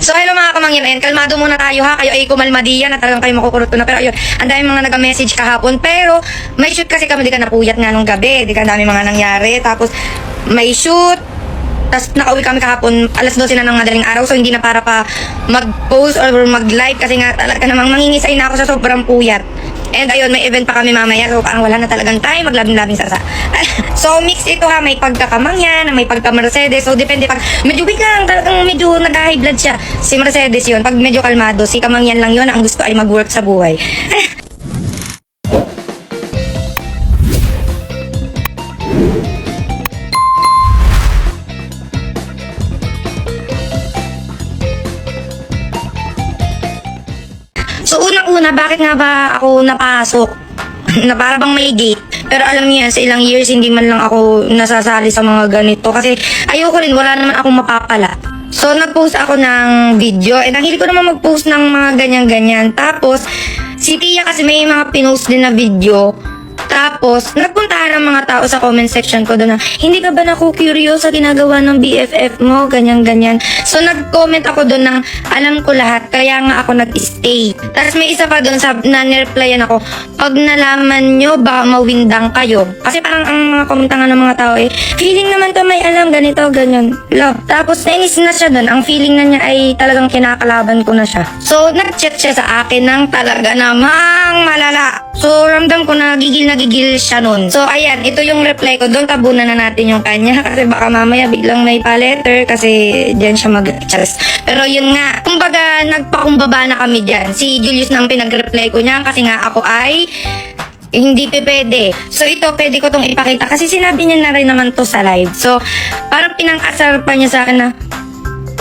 So hello mga kamangyan, ayan, kalmado muna tayo ha. Kayo ay kumalmadiyan na talagang kayo makukurot ko na. Pero ayun, ang dami mga nag-message kahapon. Pero may shoot kasi kami, di ka napuyat nga nung gabi. Di ka, ang dami mga nangyari. Tapos may shoot. Tapos nakauwi kami kahapon, alas 12 na ng madaling araw. So hindi na para pa mag-post or mag-live. Kasi nga talaga namang mangingisay na ako sa sobrang puyat. And ayun, may event pa kami mamaya. So parang wala na talagang time, maglabing-labing sasa. So mix ito ha, may pagkakamangyan, may pagka-Mercedes. So depende pag medyo weak lang, talagang medyo nag-high blood siya. Si Mercedes yun, pag medyo kalmado, si kamangyan lang yun, ang gusto ay mag-work sa buhay. So unang-una, bakit nga ba ako napasok? Na para bang may gate. Pero alam niyo yan, sa ilang years hindi man lang ako nasasali sa mga ganito. Kasi ayoko rin, wala naman akong mapapala. So nag-post ako ng video. And ang hilig ko naman mag-post ng mga ganyan-ganyan. Tapos, si Tia kasi may mga pinost din na video. Tapos, nagpuntahan ng mga tao sa comment section ko doon na, hindi ka ba naku-curious sa ginagawa ng BFF mo? Ganyan-ganyan. So, nag-comment ako doon ng, alam ko lahat, kaya nga ako nag-stay. Tapos, may isa pa doon na nireplyan ako, pag nalaman nyo, baka mawindang kayo. Kasi parang ang mga komentangan ng mga tao feeling naman to may alam, ganito, ganyan. Love. Tapos, nainis na siya doon. Ang feeling na niya ay talagang kinakalaban ko na siya. So, nag-chat siya sa akin ng talaga namang malala. So, ramdam ko na gigil siya nun. So, ayan, ito yung reply ko. Doon tabunan na natin yung kanya kasi baka mamaya biglang may pa-letter kasi dyan siya mag-charas. Pero yun nga, kumbaga, nagpakumbaba na kami dyan. Si Julius nang pinag-reply ko niya kasi nga ako ay hindi pwede. So, ito, pwede ko tong ipakita kasi sinabi niya na rin naman to sa live. So, parang pinang-asar pa niya sa akin na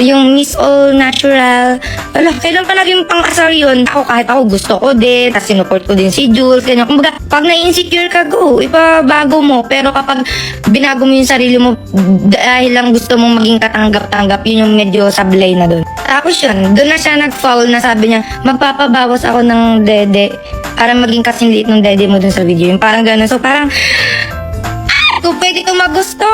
yung Miss All Natural. Wala, kailan pa naging pang-asar yun? Ako, kahit ako gusto ko din, tapos sinuport ko din si Jules, ganyan. Kumbaga, pag na-insecure ka, go, ipabago mo. Pero kapag binago mo yung sarili mo dahil lang gusto mong maging katanggap-tanggap, yun yung medyo sablay na dun. Tapos yun, dun na siya nag-foul na sabi niya, magpapabawas ako ng dede para maging kasing liit ng dede mo dun sa video. Yung parang gano'n. So parang, kung pwede ko magusto,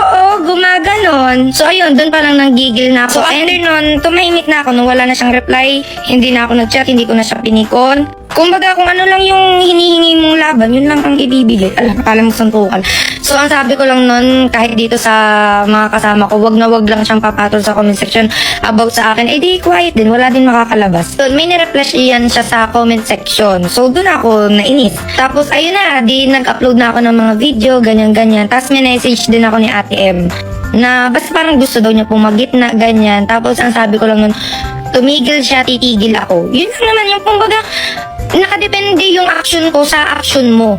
gumaganon. So, ayun, doon parang nanggigil na ako. So, after nun, tumahimik na ako nung wala na siyang reply. Hindi na ako nag-chat, hindi ko na siya pinikon. Kumbaga, kung ano lang yung hinihingi mong laban, yun lang ang ibibigay. Alam, akala mo santukan. So, ang sabi ko lang nun, kahit dito sa mga kasama ko, wag na wag lang siyang papatol sa comment section about sa akin. Eh, di quiet din, wala din makakalabas. So, may nireflash yan siya sa comment section. So, doon ako nainis. Tapos, ayun na, di nag-upload na ako ng mga video, ganyan-ganyan. Tapos, may message din ako ni Ate M na basta parang gusto daw niya pumagitna, ganyan. Tapos, ang sabi ko lang nun, tumigil siya, titigil ako. Yun lang naman yung kumbaga, nakadepende yung action ko sa action mo.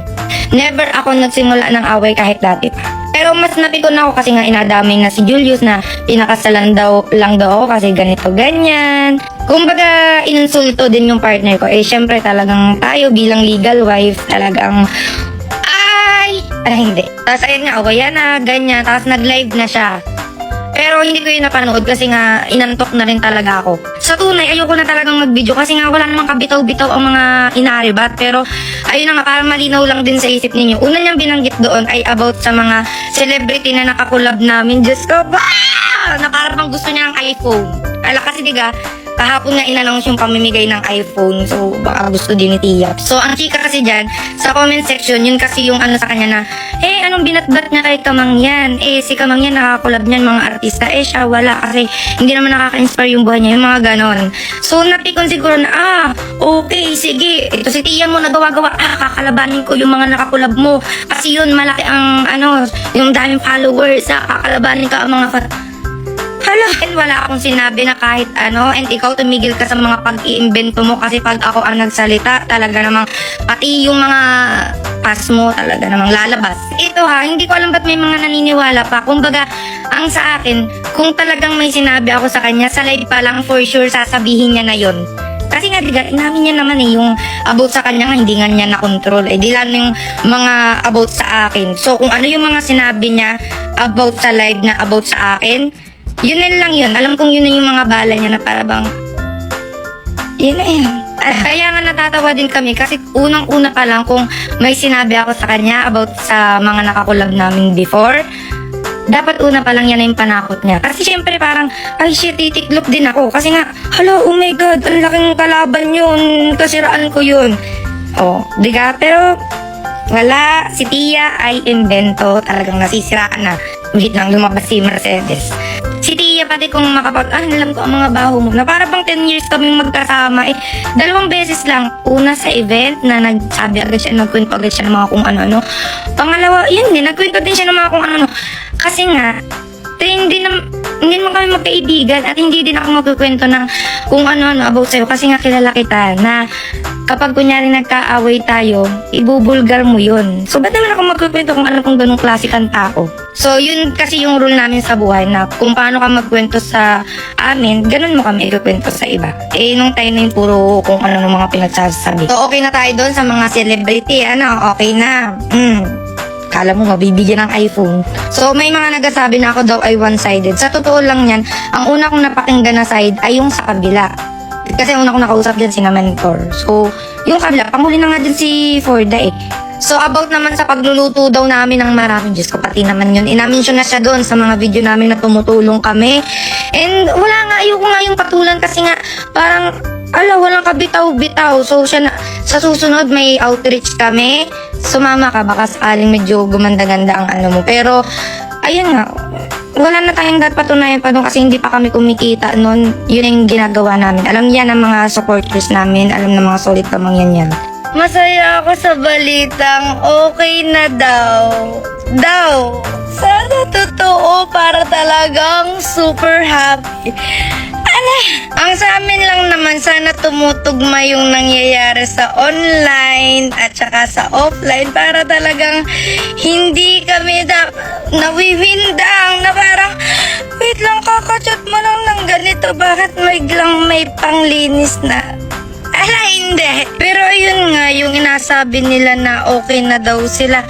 Never ako nagsimula ng away kahit dati pa. Pero mas napikon ako kasi nga inadamay na si Julius na pinakasalan lang daw ako kasi ganito ganyan. Kumbaga insulto din yung partner ko. Eh syempre talagang tayo bilang legal wife talagang hindi. Tapos ayun nga, okay na, ganyan. Tapos nag-live na siya. Pero hindi ko yun napanood kasi nga inantok na rin talaga ako. Sa tunay, ayoko na talagang mag-video kasi nga wala namang kabitaw-bitaw ang mga inaaribat. Pero ayun na nga, para malinaw lang din sa isip ninyo. Una niyang binanggit doon ay about sa mga celebrity na nakakulab namin. Diyos ko, na parang gusto niya ng iPhone. Kala kasi diga, kahapon nga in-announce yung pamimigay ng iPhone. So, baka gusto din ni Tia. So, ang chika kasi dyan, sa comment section, yun kasi yung ano sa kanya na, anong binatbat niya kay Kamangyan? Si Kamangyan nakakulab niyan mga artista. Siya wala kasi hindi naman nakaka-inspire yung buhay niya. Yung mga ganon. So, napikon siguro na, okay, sige. Ito si Tia mo nagawa-gawa. Kakalabanin ko yung mga nakakulab mo. Kasi yun, malaki ang, yung daming followers. Kakalabanin ka ang mga and wala akong sinabi na kahit and ikaw tumigil ka sa mga pag-iimbento mo kasi pag ako ang nagsalita, talaga namang pati yung mga pas mo talaga namang lalabas. Ito hindi ko alam ba't may mga naniniwala pa. Kumbaga, ang sa akin, kung talagang may sinabi ako sa kanya, sa live pa lang for sure sasabihin niya na yon. Kasi nga, inamin niya naman yung about sa kanya nga, hindi nga niya na-control. Di lang yung mga about sa akin. So, kung ano yung mga sinabi niya about sa live na about sa akin, yun lang yun. Alam kong yun na yung mga bala niya na parang yun na yun. Kaya nga natatawa din kami kasi unang-una pa lang kung may sinabi ako sa kanya about sa mga nakakulab namin before, dapat una pa lang yan na yung panakot niya. Kasi syempre parang, ay shit, titiklop din ako. Kasi nga, hala, oh my God, ang laking kalaban yun. Kasiraan ko yun. Oh, diga? Pero, wala, si Tia ay invento. Talagang nasisiraan na. Wait lang, lumabas si Mercedes. Si Tia pati kung alam ko ang mga baho mo. Na para bang 10 years kaming magkasama. 2 beses lang. Una sa event na nagsabi agad siya, nagkwento agad siya ng mga kung ano-ano. Pangalawa, yun din, nagkwento din siya ng mga kung ano-ano. Kasi nga, hindi naman kami magkaibigan at hindi din ako magkukwento ng kung ano-ano about sa'yo kasi nga kilala kita na kapag kunyari nagkaaway tayo, ibubulgar mo yun. So, ba't naman ako magkukwento kung ano kung ganong klase kang tao? So, yun kasi yung rule namin sa buhay na kung paano ka magkwento sa amin, ganun mo kami ikukwento sa iba. Nung time na yung puro kung ano ng mga pinagsasabi. So, okay na tayo doon sa mga celebrity. Okay na. Kala mo mabibigyan ng iPhone. So, may mga nagsasabi na ako daw ay one-sided. Sa totoo lang yan, ang una kong napakinggan na side ay yung sa kabila. Kasi una kong nakausap dyan si na mentor. So, yung kabila, panghuli na nga dyan si Forda So, about naman sa pagluluto daw namin ng marami. Diyos ko, pati naman yun. Inamention na siya doon sa mga video namin na tumutulong kami. And wala nga, ayoko nga yung patulan kasi nga, parang, walang kabitaw-bitaw. So, sa susunod may outreach kami. Sumama ka, baka sakaling medyo gumanda-ganda ang ano mo. Pero, ayun nga, wala na tayong dapat patunayan pa doon kasi hindi pa kami kumikita noon. Yun yung ginagawa namin. Alam yan ang mga supporters namin. Alam na mga solid pamangyan yan. Masaya ako sa balitang okay na daw. Sana totoo para talagang super happy. Ang sa amin lang naman, sana tumutugma yung nangyayari sa online at saka sa offline para talagang hindi kami nawiwindang na parang, wait lang, kakachat mo lang ng ganito, bakit may panglinis na? Hindi. Pero yun nga, yung inasabi nila na okay na daw sila,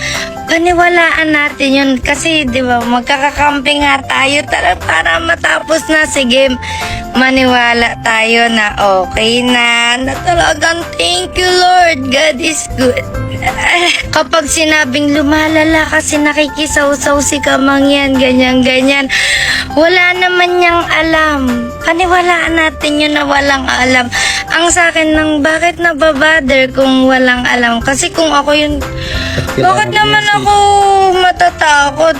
paniwalaan natin yun kasi di ba magkakakampi nga tayo para matapos na si game, maniwala tayo na okay na talagang thank you Lord, God is good. Kapag sinabing lumalala kasi nakikisaw-saw si Kamangyan, ganyan wala naman niyang alam, paniwalaan natin yun na walang alam. Ang sa akin ng bakit nababother kung walang alam, kasi kung ako yun, bakit naman ako matatakot?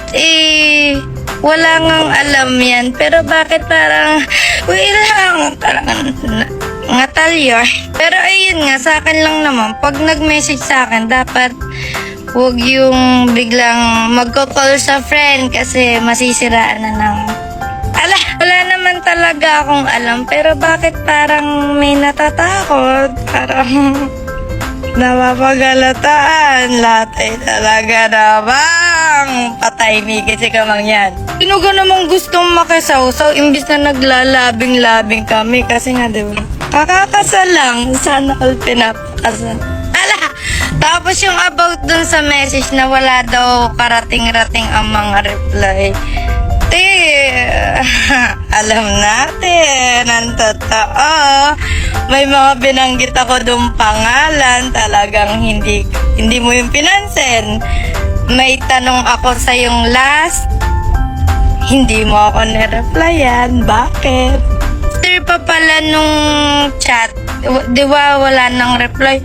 Wala ngang alam yan. Pero bakit parang, parang ngatalyo. Pero ayun nga, sa akin lang naman, pag nag-message sa akin, dapat huwag yung biglang magko-call sa friend kasi masisiraan na ng... wala naman talaga akong alam. Pero bakit parang may natatakot? Parang... napapagalataan. Lahat ay talaga namang patay Miki si Kamangyan. Sino ka namang gustong makisawsaw imbis na naglalabing-labing kami kasi nga diba kakakasal lang, sana all pinapakasal. Tapos yung about dun sa message na wala daw karating-rating ang mga reply, alam natin ang totoo. May mga binanggit ako doon pangalan, talagang hindi mo yung pinansin. May tanong ako sa yung last, hindi mo ako nireplyan. Bakit? After pa pala nung chat, di ba wala nang reply?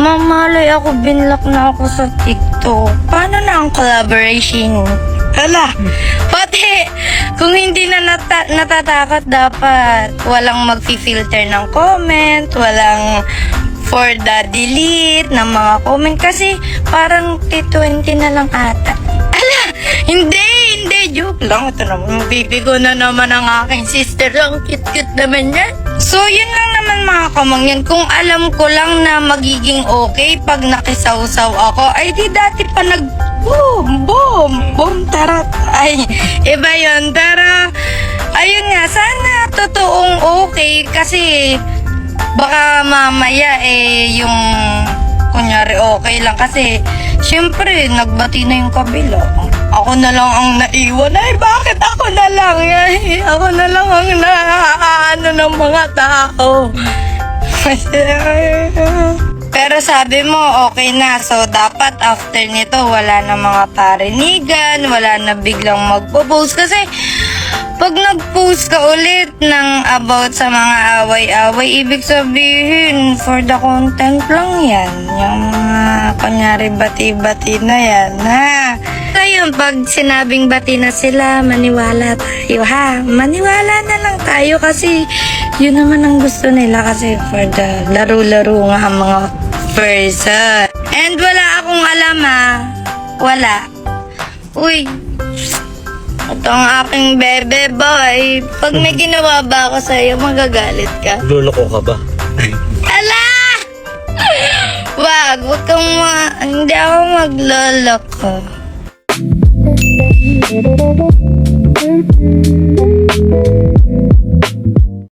Mamalay ako, binlock na ako sa TikTok. Paano na ang collaboration? Pati kung hindi na natatakot, dapat walang mag-filter ng comment, walang for the delete ng mga comment kasi parang T20 na lang ata. Hindi, joke lang. Ito naman, baby ko na naman ang aking sister. Ang cute-cute naman yan. So, yun lang naman mga kamangyan. Kung alam ko lang na magiging okay pag nakisawsaw ako, ay di dati pa boom, tara. Ay, iba yun. Tara, ayun nga, sana totoong okay kasi baka mamaya yung kunyari okay lang kasi syempre nagbati na yung kabila. Ako na lang ang naiwan. Ay, bakit ako na lang? Ako na lang ang naano ng mga tao. Pero sabi mo, okay na. So, dapat after nito, wala na mga parinigan, wala na biglang magpo-post. Kasi, pag nag-post ka ulit ng about sa mga away-away, ibig sabihin, for the content lang yan. Yung mga, kunyari, bati-bati na yan, ha? Ngayon, pag sinabing bati na sila, maniwala tayo, ha? Maniwala na lang tayo kasi yun naman ang gusto nila kasi for the laro-laro nga ang mga person. And wala akong alam, ha? Wala. Uy, ito ang aking bebe boy. Pag may ginawa ba ako sa'yo, magagalit ka. Luloko ka ba? Ala! Wag kang hindi ako magloloko.